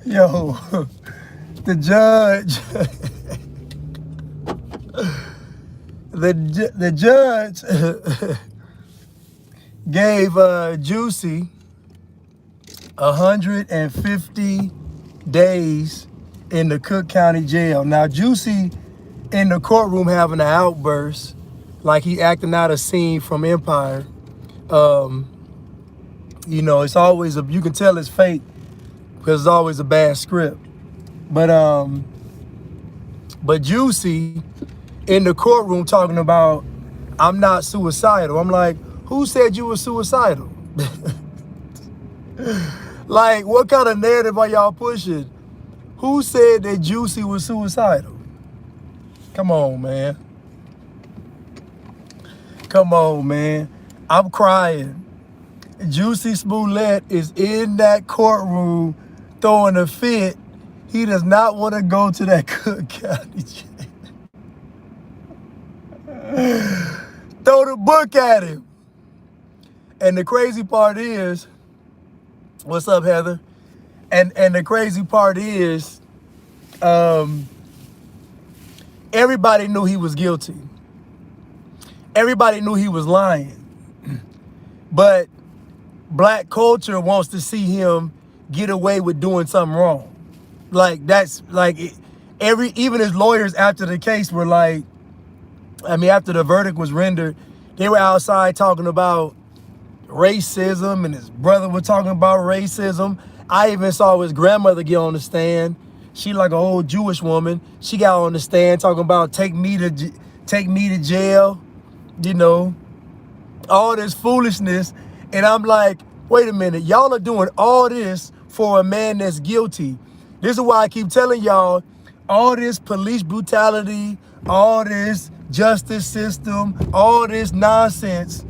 Yo, the judge, the judge gave Jussie 150 days in the Cook County Jail. Now, Jussie in the courtroom having an outburst, like he acting out a scene from Empire. You know, it's always you can tell it's fake because it's always a bad script. But Jussie in the courtroom talking about, I'm not suicidal. I'm like, who said you were suicidal? Like, what kind of narrative are y'all pushing? Who said that Jussie was suicidal? Come on, man. Come on, man. I'm crying. Jussie Smollett is in that courtroom throwing a fit. He does not want to go to that Cook County jail. Throw the book at him. And the crazy part is, what's up, Heather? And the crazy part is, everybody knew he was guilty. Everybody knew he was lying. But black culture wants to see him get away with doing something wrong. Like, that's like even his lawyers after the case were like, I mean, after the verdict was rendered, they were outside talking about racism, and his brother was talking about racism. I even saw his grandmother get on the stand. She like an old Jewish woman. She got on the stand talking about take me to jail, you know, all this foolishness. And I'm like, wait a minute, y'all are doing all this for a man that's guilty. This is why I keep telling y'all, all this police brutality, all this justice system, all this nonsense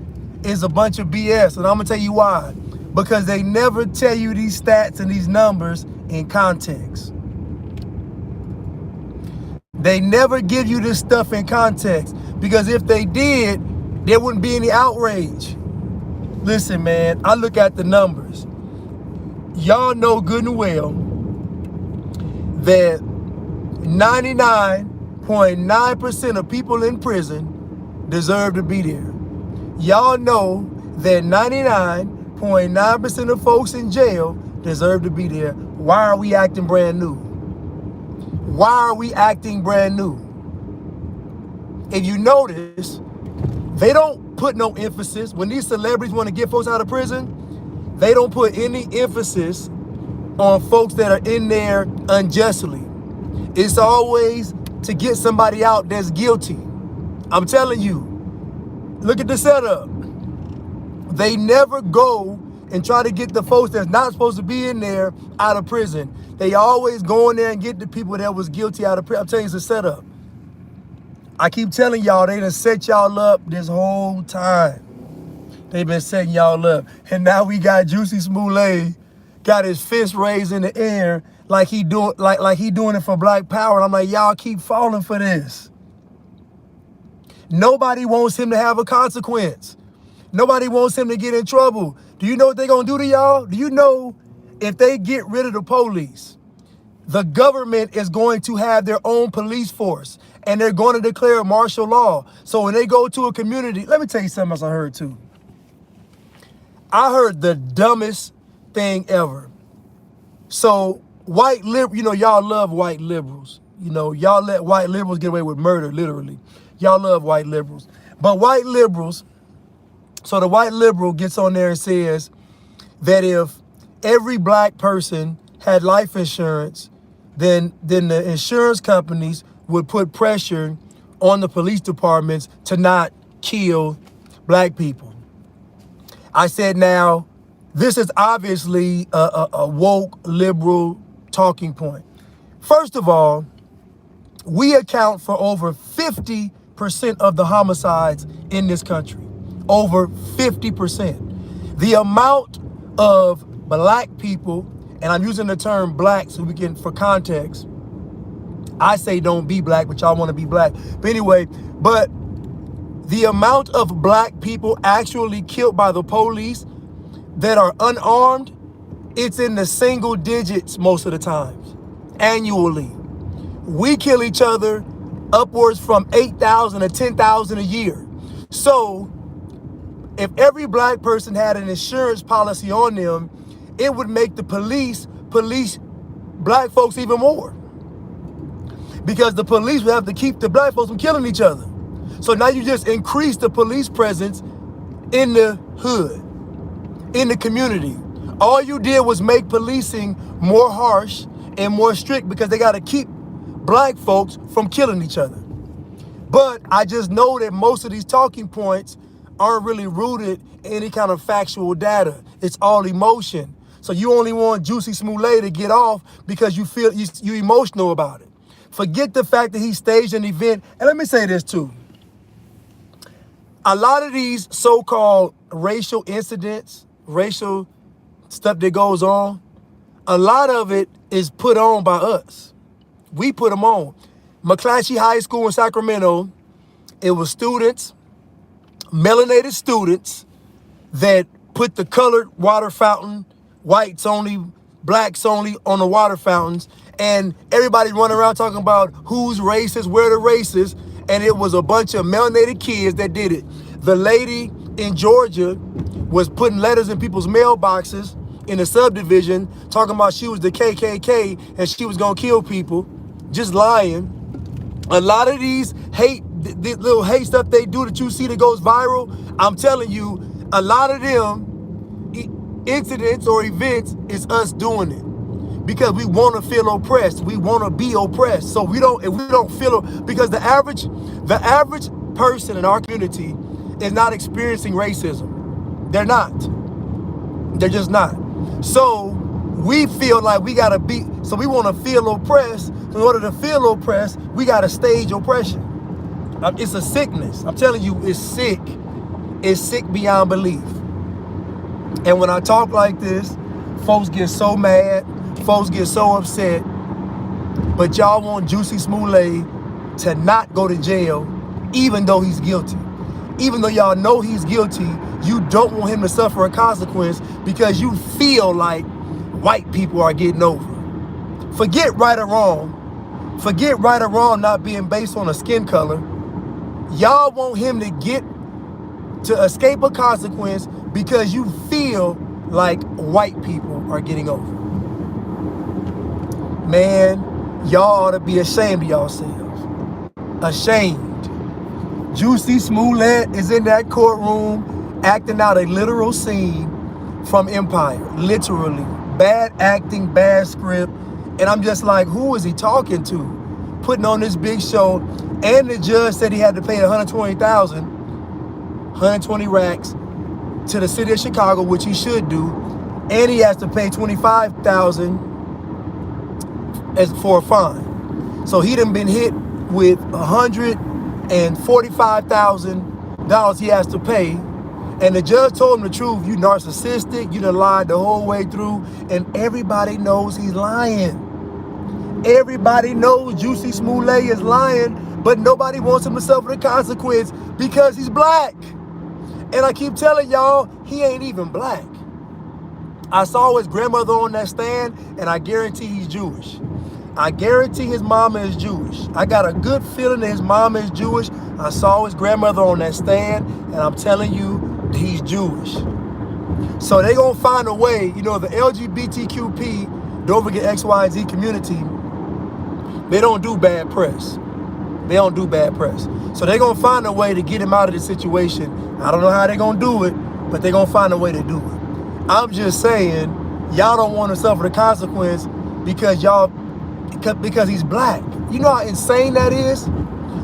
is a bunch of BS. And I'm gonna tell you why. Because they never tell you these stats and these numbers in context. They never give you this stuff in context. Because if they did, there wouldn't be any outrage. Listen, man, I look at the numbers. Y'all know good and well that 99.9% of people in prison deserve to be there. Y'all know that 99.9% of folks in jail deserve to be there. Why are we acting brand new? Why are we acting brand new? If you notice, they don't put no emphasis. When these celebrities want to get folks out of prison, they don't put any emphasis on folks that are in there unjustly. It's always to get somebody out that's guilty. I'm telling you, look at the setup. They never go and try to get the folks that's not supposed to be in there out of prison. They always go in there and get the people that was guilty out of prison. I'm telling you, it's a setup. I keep telling y'all, they done set y'all up this whole time. They've been setting y'all up. And now we got Jussie Smollett, got his fist raised in the air like he doing it for Black Power. And I'm like, y'all keep falling for this. Nobody wants him to have a consequence. Nobody wants him to get in trouble. Do you know what they're gonna do to y'all? Do you know if they get rid of the police, the government is going to have their own police force and they're going to declare martial law. So when they go to a community, let me tell you something else I heard too. I heard the dumbest thing ever. So you know, y'all love white liberals. You know, y'all let white liberals get away with murder, literally. Y'all love white liberals. But white liberals, so the white liberal gets on there and says that if every black person had life insurance, then the insurance companies would put pressure on the police departments to not kill black people. I said, now, this is obviously a woke liberal talking point. First of all, we account for over 50% of the homicides in this country. Over 50%. The amount of black people, and I'm using the term black so we can, for context, I say don't be black, but y'all want to be black. But anyway, but the amount of black people actually killed by the police that are unarmed it's in the single digits most of the times, annually. We kill each other upwards from 8,000 to 10,000 a year. So if every black person had an insurance policy on them, it would make the police black folks even more. Because the police would have to keep the black folks from killing each other. So now you just increase the police presence in the hood, in the community. All you did was make policing more harsh and more strict because they got to keep black folks from killing each other. But I just know that most of these talking points aren't really rooted in any kind of factual data. It's all emotion. So you only want Jussie Smollett to get off because you feel you're emotional about it. Forget the fact that he staged an event. And let me say this too. A lot of these so-called racial incidents, racial stuff that goes on, a lot of it is put on by us. We put them on. McClatchy High School in Sacramento, it was students, melanated students, that put the colored water fountain, whites only, blacks only, on the water fountains. And everybody running around talking about who's racist, where the racist. And it was a bunch of melanated kids that did it. The lady in Georgia was putting letters in people's mailboxes in a subdivision, talking about she was the KKK and she was gonna kill people, just lying. A lot of these the little hate stuff they do that you see that goes viral, I'm telling you, a lot of them incidents or events is us doing it because we want to feel oppressed. We want to be oppressed. So if we don't feel, because the average person in our community is not experiencing racism. They're not. They're just not. So we feel like we gotta be, so we want to feel oppressed. So in order to feel oppressed, we gotta stage oppression. It's a sickness. I'm telling you, it's sick. It's sick beyond belief. And when I talk like this, folks get so mad, folks get so upset. But y'all want Jussie Smollett to not go to jail, even though he's guilty. Even though y'all know he's guilty, you don't want him to suffer a consequence because you feel like white people are getting over. Forget right or wrong. Forget right or wrong not being based on a skin color. Y'all want him to escape a consequence because you feel like white people are getting over. Man, y'all ought to be ashamed of yourselves. Ashamed. Jussie Smollett is in that courtroom acting out a literal scene from Empire. Literally. Bad acting, bad script. And I'm just like, who is he talking to? Putting on this big show. And the judge said he had to pay 120 racks to the city of Chicago, which he should do. And he has to pay 25,000 as for a fine. So he done been hit with $145,000 he has to pay. And the judge told him the truth. You narcissistic, you done lied the whole way through, and everybody knows he's lying. Everybody knows Jussie Smollett is lying, but nobody wants him to suffer the consequence because he's black. And I keep telling y'all, he ain't even black. I saw his grandmother on that stand, and I guarantee he's Jewish. I guarantee his mama is Jewish. I got a good feeling that his mama is Jewish. I saw his grandmother on that stand, and I'm telling you, he's Jewish. So they gonna find a way, the LGBTQP, don't forget XYZ community, they don't do bad press. They don't do bad press. So they gonna find a way to get him out of this situation. I don't know how they gonna do it, but they gonna find a way to do it. I'm just saying, y'all don't want to suffer the consequence because he's black. You know how insane that is?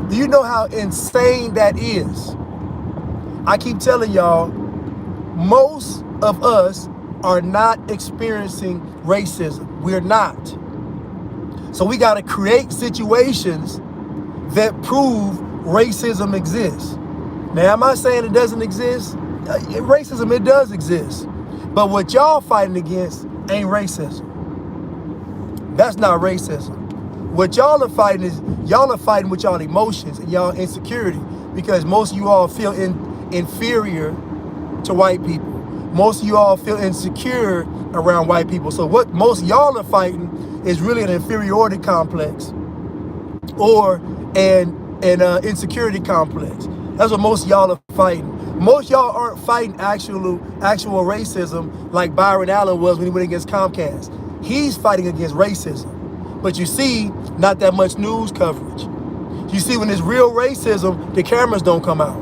Do you know how insane that is? I keep telling y'all, most of us are not experiencing racism. We're not. So we got to create situations that prove racism exists. Now, am I saying it doesn't exist? Racism, it does exist. But what y'all fighting against ain't racism. That's not racism. What y'all are fighting with y'all emotions and y'all insecurity, because most of you all feel inferior to white people. Most of you all feel insecure around white people. So what most of y'all are fighting is really an inferiority complex or an insecurity complex. That's what most of y'all are fighting. Most of y'all aren't fighting actual racism like Byron Allen was when he went against Comcast. He's fighting against racism. But you see, not that much news coverage. You see, when it's real racism, the cameras don't come out.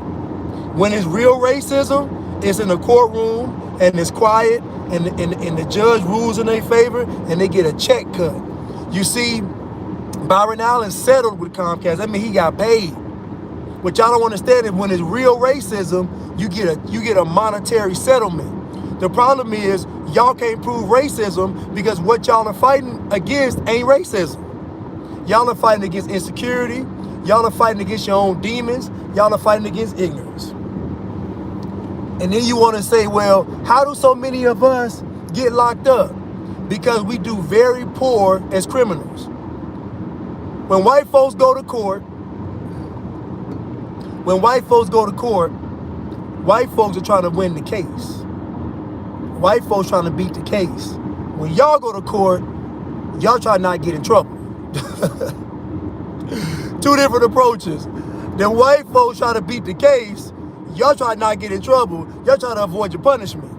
When it's real racism, it's in a courtroom and it's quiet and the judge rules in their favor and they get a check cut. You see, Byron Allen settled with Comcast. I mean, he got paid. What y'all don't understand is when it's real racism, you get a monetary settlement. The problem is y'all can't prove racism because what y'all are fighting against ain't racism. Y'all are fighting against insecurity. Y'all are fighting against your own demons. Y'all are fighting against ignorance. And then you want to say, well, how do so many of us get locked up? Because we do very poor as criminals. When white folks go to court, white folks are trying to win the case. White folks trying to beat the case. When y'all go to court, y'all try not to get in trouble. Two different approaches. Then white folks try to beat the case, y'all try not to get in trouble. Y'all try to avoid your punishment.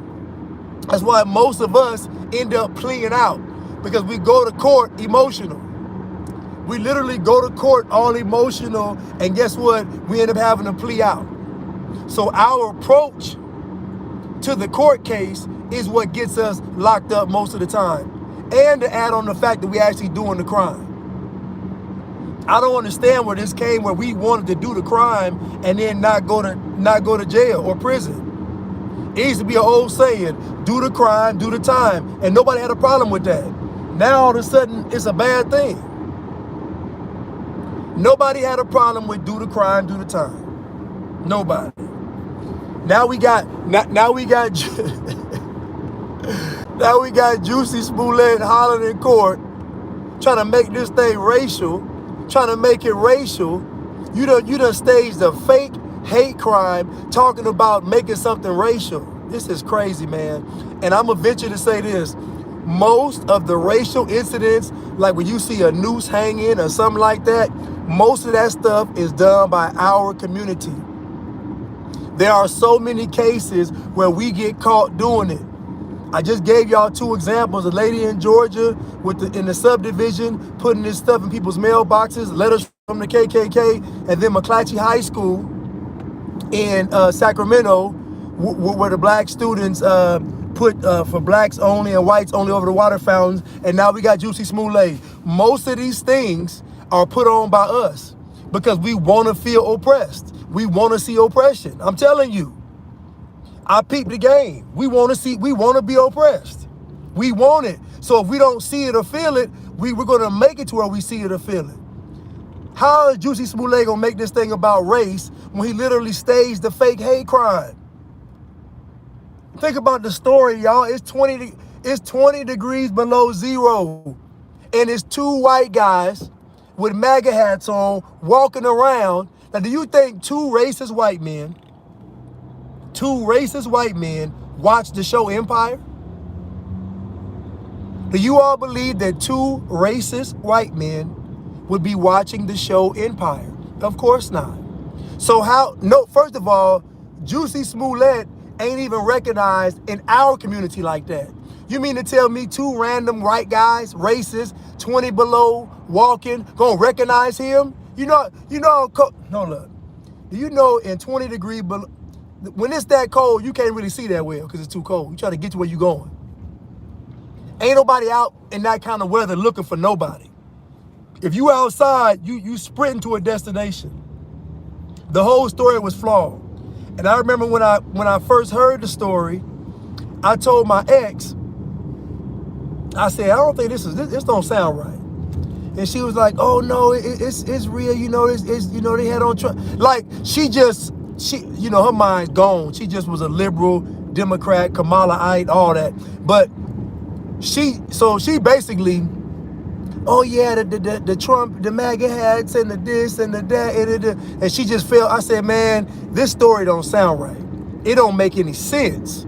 That's why most of us end up pleading out, because we go to court emotional. We literally go to court all emotional, and guess what? We end up having to plea out. So our approach to the court case is what gets us locked up most of the time. And to add on the fact that we actually doing the crime. I don't understand where this came, where we wanted to do the crime and then not go to jail or prison. It used to be an old saying, do the crime, do the time. And nobody had a problem with that. Now all of a sudden it's a bad thing. Nobody had a problem with do the crime, do the time. Nobody. Now we got Jussie Smollett hollering in court, trying to make this thing racial, trying to make it racial. You done staged a fake hate crime talking about making something racial. This is crazy, man. And I'm gonna venture to say this. Most of the racial incidents, like when you see a noose hanging or something like that, most of that stuff is done by our community. There are so many cases where we get caught doing it. I just gave y'all two examples. A lady in Georgia in the subdivision putting this stuff in people's mailboxes, letters from the KKK, and then McClatchy High School in Sacramento, where the black students put for blacks only and whites only over the water fountains, and now we got Jussie Smollett. Most of these things are put on by us because we want to feel oppressed. We want to see oppression. I'm telling you, I peep the game. We want to be oppressed. We want it. So if we don't see it or feel it, we're going to make it to where we see it or feel it. How is Jussie Smollett going to make this thing about race when he literally staged the fake hate crime? Think about the story, y'all. It's 20 degrees below zero. And it's two white guys with MAGA hats on walking around. Now, do you think two racist white men watch the show Empire? Do you all believe that two racist white men would be watching the show Empire? Of course not. So first of all, Jussie Smollett ain't even recognized in our community like that. You mean to tell me two random white guys, racist, 20 below, walking, gonna recognize him? No, look. Do you know in 20 degree below, when it's that cold, you can't really see that well because it's too cold. You try to get to where you going. Ain't nobody out in that kind of weather looking for nobody. If you outside, you sprinting to a destination. The whole story was flawed. And I remember when I first heard the story, I told my ex, I said, I don't think this don't sound right. And she was like, oh no, it's real, they had on Trump. Like she her mind's gone. She just was a liberal, Democrat, Kamalaite, all that. But she basically, oh yeah, the Trump, the MAGA hats and the this and the that, and she just felt, I said, man, this story don't sound right. It don't make any sense.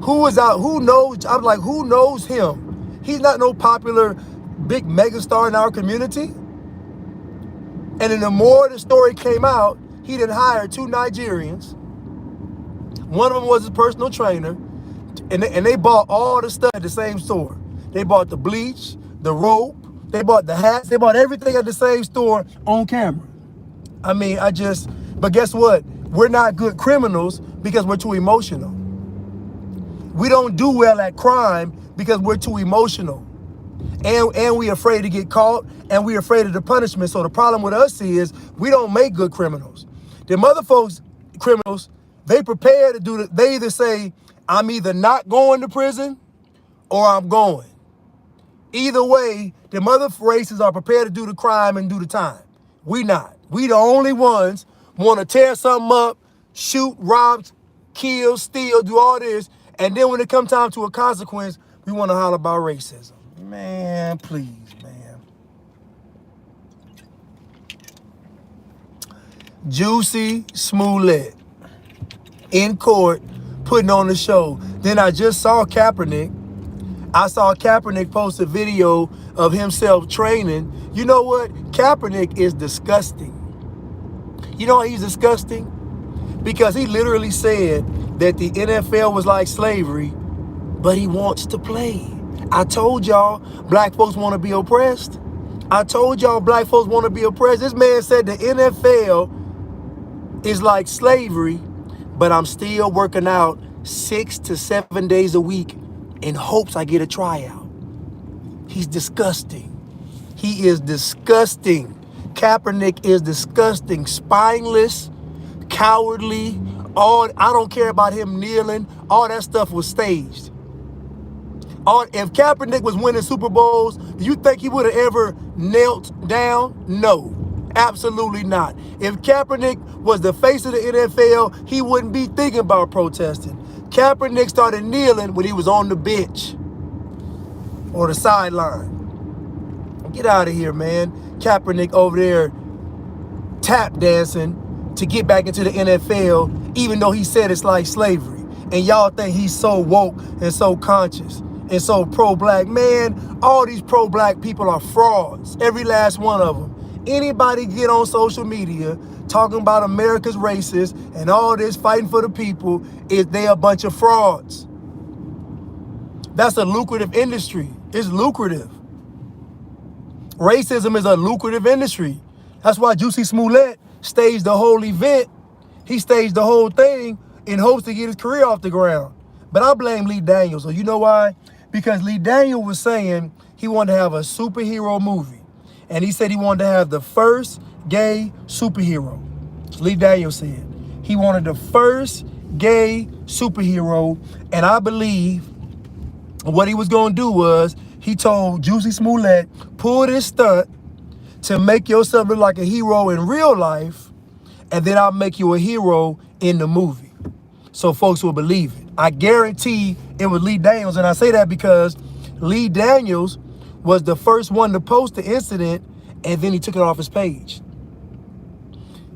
Who is out? Who knows? I'm like, who knows him? He's not no popular big megastar in our community. And then the more the story came out, he done hired 2 Nigerians. One of them was his personal trainer. And they bought all the stuff at the same store. They bought the bleach, the rope, they bought the hats, they bought everything at the same store on camera. I mean, but guess what? We're not good criminals because we're too emotional. We don't do well at crime because we're too emotional. And we're afraid to get caught, and we're afraid of the punishment. So the problem with us is we don't make good criminals. Them other folks, criminals, they prepare to do they either say, I'm either not going to prison or I'm going. Either way, them other races are prepared to do the crime and do the time. We not. We the only ones want to tear something up, shoot, rob, kill, steal, do all this, and then when it comes time to a consequence, we want to holler about racism. Man, please, man. Jussie Smollett in court putting on the show. Then I just saw Kaepernick. I saw Kaepernick post a video of himself training. You know what? Kaepernick is disgusting. You know why he's disgusting? Because he literally said that the NFL was like slavery, but he wants to play. I told y'all black folks want to be oppressed. I told y'all black folks want to be oppressed. This man said the NFL is like slavery, but I'm still working out 6 to 7 days a week in hopes I get a tryout. He's disgusting. He is disgusting. Kaepernick is disgusting, spineless, cowardly. I don't care about him kneeling. All that stuff was staged. If Kaepernick was winning Super Bowls, do you think he would have ever knelt down? No, absolutely not. If Kaepernick was the face of the NFL, he wouldn't be thinking about protesting. Kaepernick started kneeling when he was on the bench or the sideline. Get out of here, man. Kaepernick over there tap dancing to get back into the NFL, even though he said it's like slavery. And y'all think he's so woke and so conscious and so pro-black. Man, all these pro-black people are frauds. Every last one of them. Anybody get on social media talking about America's racist and all this fighting for the people, they a bunch of frauds. That's a lucrative industry. It's lucrative. Racism is a lucrative industry. That's why Jussie Smollett staged the whole event. He staged the whole thing in hopes to get his career off the ground. But I blame Lee Daniels. So you know why? Because Lee Daniels was saying he wanted to have a superhero movie. And he said he wanted to have the first gay superhero. Lee Daniels said he wanted the first gay superhero. And I believe what he was going to do was he told Jussie Smollett, pull this stunt to make yourself look like a hero in real life, and then I'll make you a hero in the movie. So folks will believe it. I guarantee it was Lee Daniels, and I say that because Lee Daniels was the first one to post the incident, and then he took it off his page.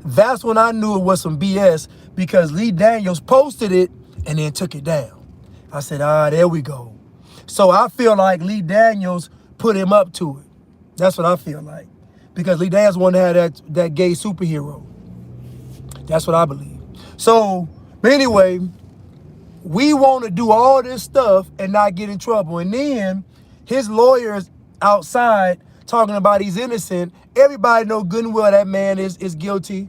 That's when I knew it was some BS, because Lee Daniels posted it and then took it down. I said, there we go. So I feel like Lee Daniels put him up to it. That's what I feel like. Because Lee Daniels wanted to have that gay superhero. That's what I believe. So, but anyway, we want to do all this stuff and not get in trouble. And then his lawyers outside talking about he's innocent. Everybody know good and well that man is guilty.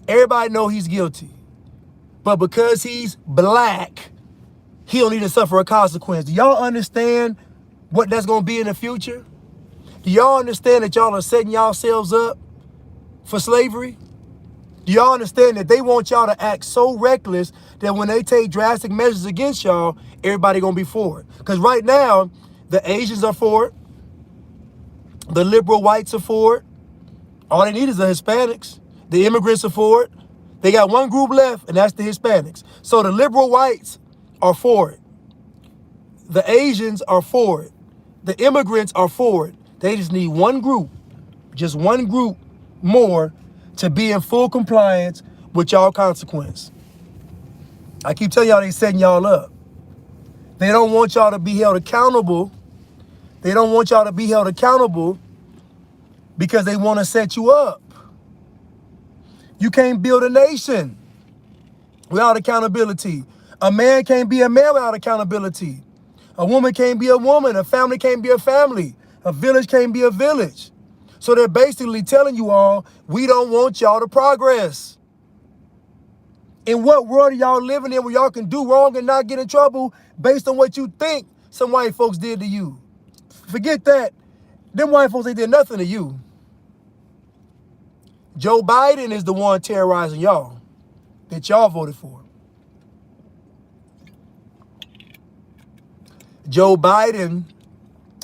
Everybody know he's guilty. But because he's black, he don't need to suffer a consequence. Do y'all understand what that's going to be in the future? Do y'all understand that y'all are setting yourselves up for slavery? Do y'all understand that they want y'all to act so reckless that when they take drastic measures against y'all, everybody going to be for it? Because right now, the Asians are for it. The liberal whites are for it. All they need is the Hispanics. The immigrants are for it. They got one group left, and that's the Hispanics. So the liberal whites are for it. The Asians are for it. The immigrants are for it. They just need one group, just one group more to be in full compliance with y'all consequence. I keep telling y'all they setting y'all up. They don't want y'all to be held accountable. They don't want y'all to be held accountable because they want to set you up. You can't build a nation without accountability. A man can't be a man without accountability. A woman can't be a woman. A family can't be a family. A village can't be a village. So they're basically telling you all, we don't want y'all to progress. In what world are y'all living in where y'all can do wrong and not get in trouble based on what you think some white folks did to you? Forget that. Them white folks, they did nothing to you. Joe Biden is the one terrorizing y'all that y'all voted for. Joe Biden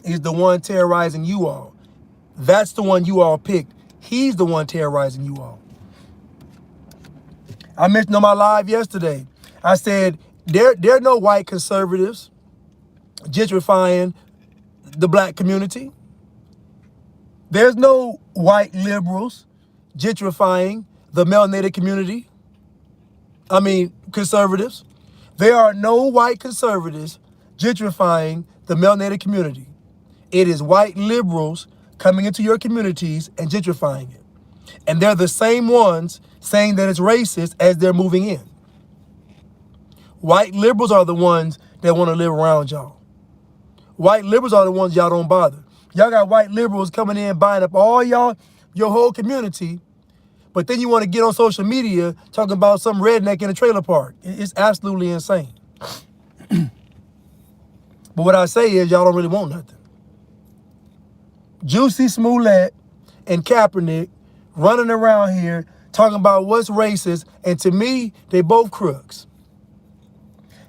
is the one terrorizing you all. That's the one you all picked. He's the one terrorizing you all. I mentioned on my live yesterday, I said, there are no white conservatives gentrifying the black community. There's no white liberals gentrifying the melanated community. I mean, conservatives. There are no white conservatives gentrifying the melanated community. It is white liberals coming into your communities and gentrifying it. And they're the same ones saying that it's racist as they're moving in. White liberals are the ones that want to live around y'all. White liberals are the ones y'all don't bother. Y'all got white liberals coming in buying up all y'all, your whole community, but then you want to get on social media talking about some redneck in a trailer park. It's absolutely insane. But what I say is y'all don't really want nothing. Jussie Smollett and Kaepernick running around here talking about what's racist, and to me, they both crooks.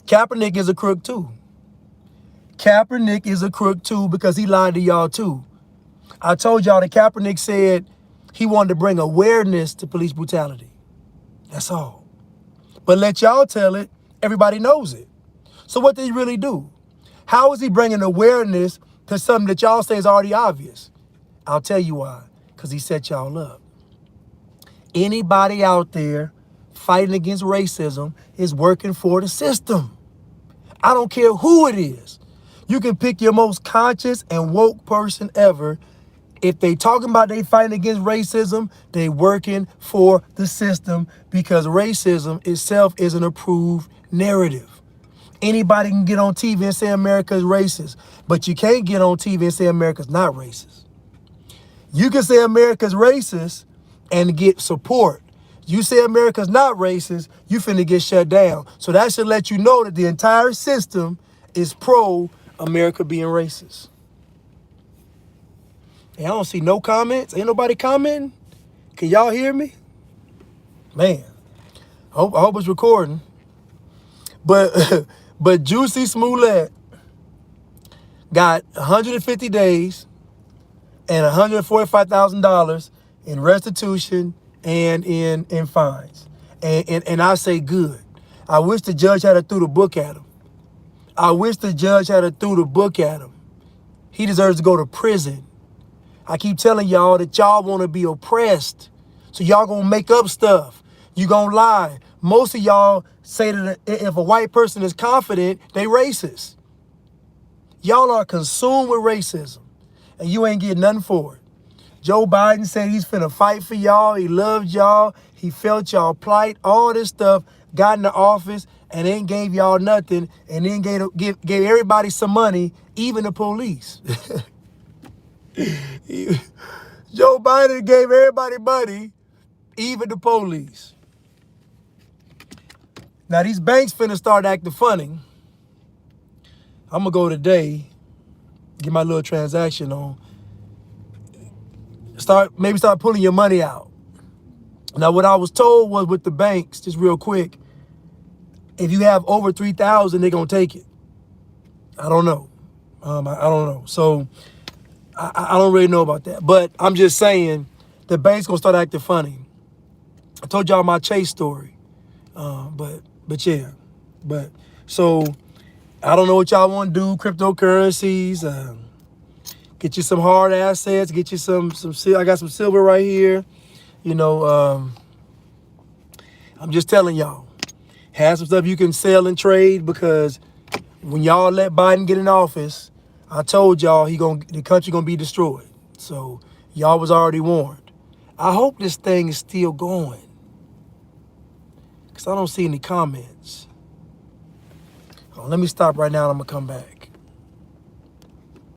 Kaepernick is a crook too. Kaepernick is a crook too because he lied to y'all too. I told y'all that Kaepernick said he wanted to bring awareness to police brutality. That's all. But let y'all tell it, everybody knows it. So what did he really do? How is he bringing awareness to something that y'all say is already obvious? I'll tell you why. Because he set y'all up. Anybody out there fighting against racism is working for the system. I don't care who it is. You can pick your most conscious and woke person ever. If they talking about they fighting against racism, they working for the system because racism itself is an approved narrative. Anybody can get on TV and say America is racist, but you can't get on TV and say America's not racist. You can say America's racist and get support. You say America's not racist, you finna get shut down. So that should let you know that the entire system is pro-America being racist. Hey, I don't see no comments. Ain't nobody commenting? Can y'all hear me? Man, I hope it's recording. But Jussie Smollett got 150 days and $145,000 in restitution and in fines. And I say good. I wish the judge had threw the book at him. I wish the judge had threw the book at him. He deserves to go to prison. I keep telling y'all that y'all want to be oppressed. So y'all gonna make up stuff. You gonna lie. Most of y'all say that if a white person is confident, they racist. Y'all are consumed with racism. And you ain't getting nothing for it. Joe Biden said he's finna fight for y'all. He loved y'all. He felt y'all plight. All this stuff. Got in the office and then gave y'all nothing. And then gave everybody some money, even the police. Joe Biden gave everybody money, even the police. Now these banks finna start acting funny. I'm gonna go today, get my little transaction on. Maybe start pulling your money out. Now what I was told was with the banks, just real quick, if you have over 3,000, they're gonna take it. I don't know. I don't know. So I don't really know about that. But I'm just saying the bank's gonna start acting funny. I told y'all my Chase story. But yeah. But so I don't know what y'all want to do, cryptocurrencies, get you some hard assets, get you some I got some silver right here. You know, I'm just telling y'all, Have some stuff you can sell and trade, because when y'all let Biden get in office, I told y'all the country gonna be destroyed. So y'all was already warned. I hope this thing is still going, because I don't see any comments. Let me stop right now and I'm gonna come back.